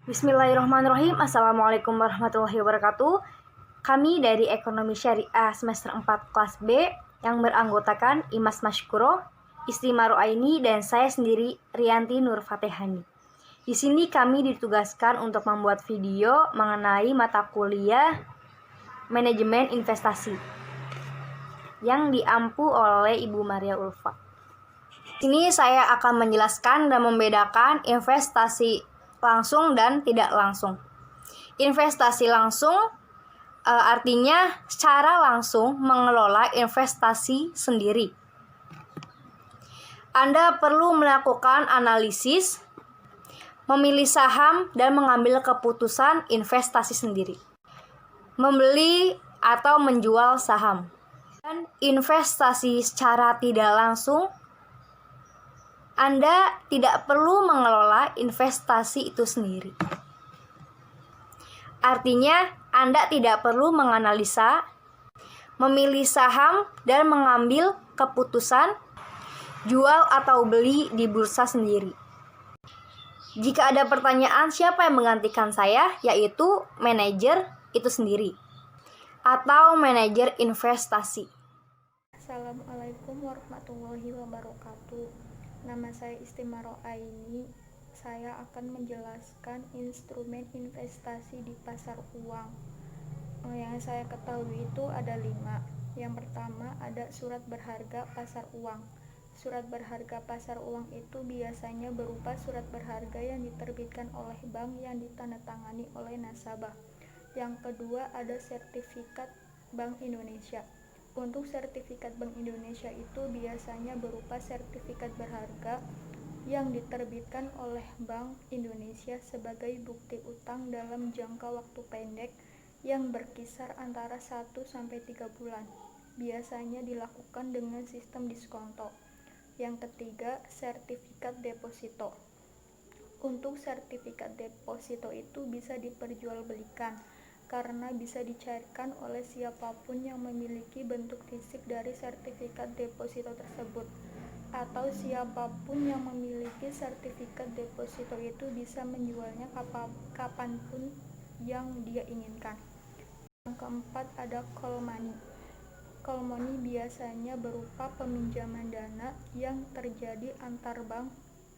Bismillahirrahmanirrahim. Assalamualaikum warahmatullahi wabarakatuh. Kami dari Ekonomi Syariah semester 4 kelas B yang beranggotakan Imas Mashkuro, Istri Maroaini, dan saya sendiri Rianti Nur Fatihani. Di sini kami ditugaskan untuk membuat video mengenai mata kuliah Manajemen Investasi yang diampu oleh Ibu Maria Ulfa. Di sini saya akan menjelaskan dan membedakan investasi langsung dan tidak langsung. Investasi langsung artinya secara langsung mengelola investasi sendiri. Anda perlu melakukan analisis, memilih saham, dan mengambil keputusan investasi sendiri. Membeli atau menjual saham. Dan investasi secara tidak langsung, Anda tidak perlu mengelola investasi itu sendiri. Artinya, Anda tidak perlu menganalisa, memilih saham, dan mengambil keputusan jual atau beli di bursa sendiri. Jika ada pertanyaan siapa yang menggantikan saya, yaitu manajer itu sendiri atau manajer investasi. Assalamualaikum warahmatullahi wabarakatuh. Nama saya Istri Maroaini. Saya akan menjelaskan instrumen investasi di pasar uang. Yang saya ketahui itu ada 5. Yang pertama ada surat berharga pasar uang. Surat berharga pasar uang itu biasanya berupa surat berharga yang diterbitkan oleh bank yang ditandatangani oleh nasabah. Yang kedua ada sertifikat Bank Indonesia. Untuk sertifikat Bank Indonesia itu biasanya berupa sertifikat berharga yang diterbitkan oleh Bank Indonesia sebagai bukti utang dalam jangka waktu pendek yang berkisar antara 1-3 bulan. Biasanya dilakukan dengan sistem diskonto. Yang ketiga, sertifikat deposito. Untuk sertifikat deposito itu bisa diperjualbelikan karena bisa dicarikan oleh siapapun yang memiliki bentuk fisik dari sertifikat deposito tersebut, atau siapapun yang memiliki sertifikat deposito itu bisa menjualnya kapanpun yang dia inginkan. Yang keempat ada call money. Call money biasanya berupa peminjaman dana yang terjadi antar bank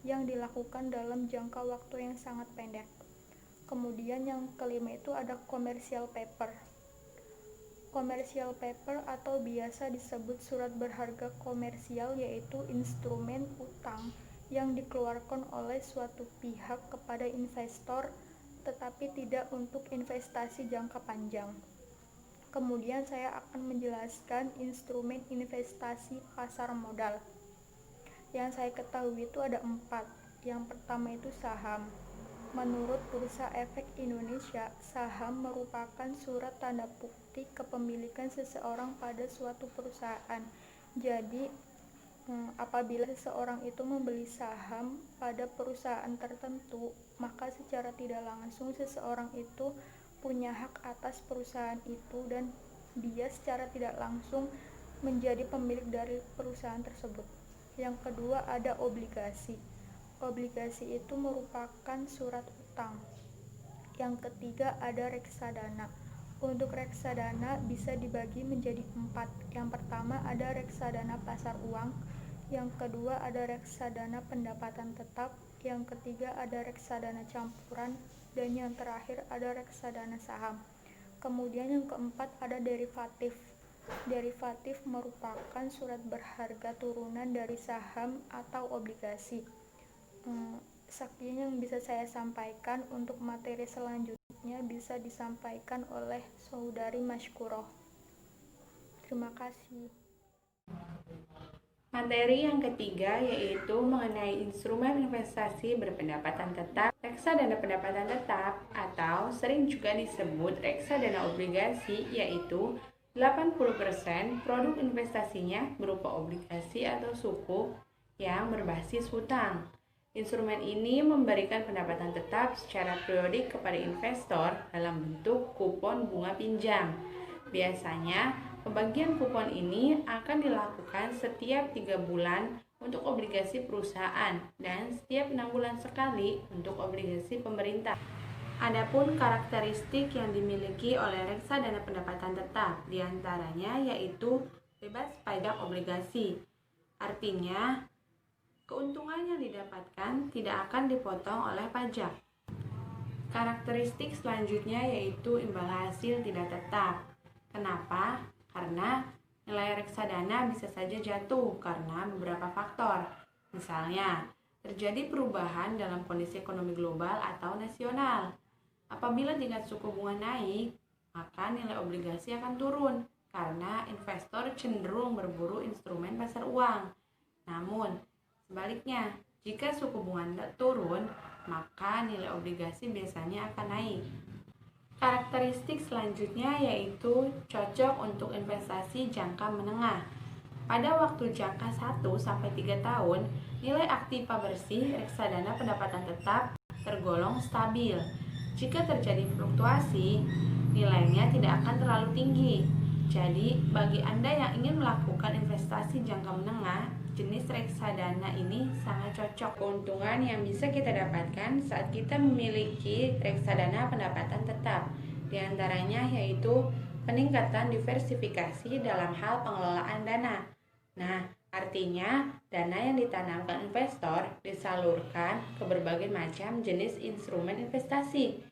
yang dilakukan dalam jangka waktu yang sangat pendek. Kemudian yang kelima itu ada commercial paper. Commercial paper atau biasa disebut surat berharga komersial yaitu instrumen utang yang dikeluarkan oleh suatu pihak kepada investor tetapi tidak untuk investasi jangka panjang. Kemudian saya akan menjelaskan instrumen investasi pasar modal. Yang saya ketahui itu ada 4. Yang pertama itu saham. Menurut Bursa Efek Indonesia, saham merupakan surat tanda bukti kepemilikan seseorang pada suatu perusahaan. Jadi, apabila seseorang itu membeli saham pada perusahaan tertentu, maka secara tidak langsung seseorang itu punya hak atas perusahaan itu dan dia secara tidak langsung menjadi pemilik dari perusahaan tersebut. Yang kedua ada obligasi. Obligasi itu merupakan surat utang. Yang ketiga ada reksadana. Untuk reksadana bisa dibagi menjadi 4. Yang pertama ada reksadana pasar uang. Yang kedua ada reksadana pendapatan tetap. Yang ketiga ada reksadana campuran. Dan yang terakhir ada reksadana saham. Kemudian yang keempat ada derivatif. Derivatif merupakan surat berharga turunan dari saham atau obligasi. Sekian yang bisa saya sampaikan. Untuk materi selanjutnya bisa disampaikan oleh Saudari Mashkuroh. Terima kasih. Materi yang ketiga yaitu mengenai instrumen investasi berpendapatan tetap, reksadana pendapatan tetap atau sering juga disebut reksadana obligasi, yaitu 80% produk investasinya berupa obligasi atau sukuk yang berbasis hutang. Instrumen ini memberikan pendapatan tetap secara periodik kepada investor dalam bentuk kupon bunga pinjam. Biasanya, pembagian kupon ini akan dilakukan setiap 3 bulan untuk obligasi perusahaan dan setiap 6 bulan sekali untuk obligasi pemerintah. Adapun karakteristik yang dimiliki oleh reksadana pendapatan tetap diantaranya yaitu bebas pajak obligasi. Artinya, keuntungan yang didapatkan tidak akan dipotong oleh pajak. Karakteristik selanjutnya yaitu imbal hasil tidak tetap. Kenapa? Karena nilai reksadana bisa saja jatuh karena beberapa faktor. Misalnya, terjadi perubahan dalam kondisi ekonomi global atau nasional. Apabila tingkat suku bunga naik, maka nilai obligasi akan turun karena investor cenderung berburu instrumen pasar uang. Namun, sebaliknya, jika suku bunga turun, maka nilai obligasi biasanya akan naik. Karakteristik selanjutnya yaitu cocok untuk investasi jangka menengah. Pada waktu jangka 1-3 tahun, nilai aktiva bersih reksadana pendapatan tetap tergolong stabil. Jika terjadi fluktuasi, nilainya tidak akan terlalu tinggi. Jadi, bagi Anda yang ingin melakukan investasi jangka menengah, jenis reksadana ini sangat cocok. Keuntungan yang bisa kita dapatkan saat kita memiliki reksadana pendapatan tetap, diantaranya yaitu peningkatan diversifikasi dalam hal pengelolaan dana. Nah, artinya dana yang ditanamkan investor disalurkan ke berbagai macam jenis instrumen investasi.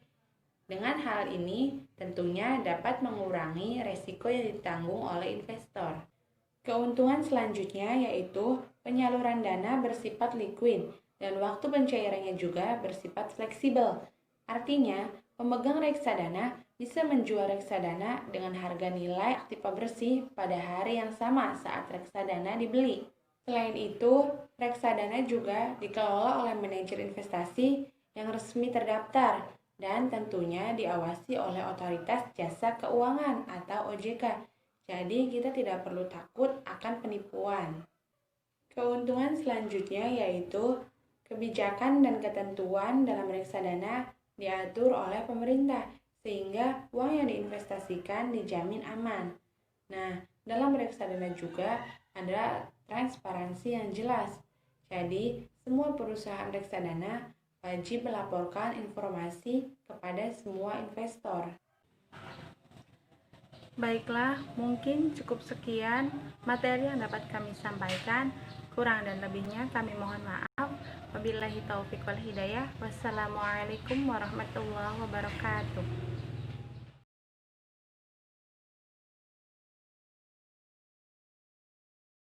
Dengan hal ini, tentunya dapat mengurangi resiko yang ditanggung oleh investor. Keuntungan selanjutnya yaitu penyaluran dana bersifat liquid dan waktu pencairannya juga bersifat fleksibel. Artinya, pemegang reksadana bisa menjual reksadana dengan harga nilai aktiva bersih pada hari yang sama saat reksadana dibeli. Selain itu, reksadana juga dikelola oleh manajer investasi yang resmi terdaftar dan tentunya diawasi oleh Otoritas Jasa Keuangan atau OJK. Jadi kita tidak perlu takut akan penipuan. Keuntungan selanjutnya yaitu kebijakan dan ketentuan dalam reksadana diatur oleh pemerintah sehingga uang yang diinvestasikan dijamin aman. Nah, dalam reksadana juga ada transparansi yang jelas. Jadi, semua perusahaan reksadana wajib melaporkan informasi kepada semua investor. Baiklah, mungkin cukup sekian materi yang dapat kami sampaikan. Kurang dan lebihnya kami mohon maaf. Wabillahi taufiq wal hidayah. Wassalamualaikum warahmatullahi wabarakatuh.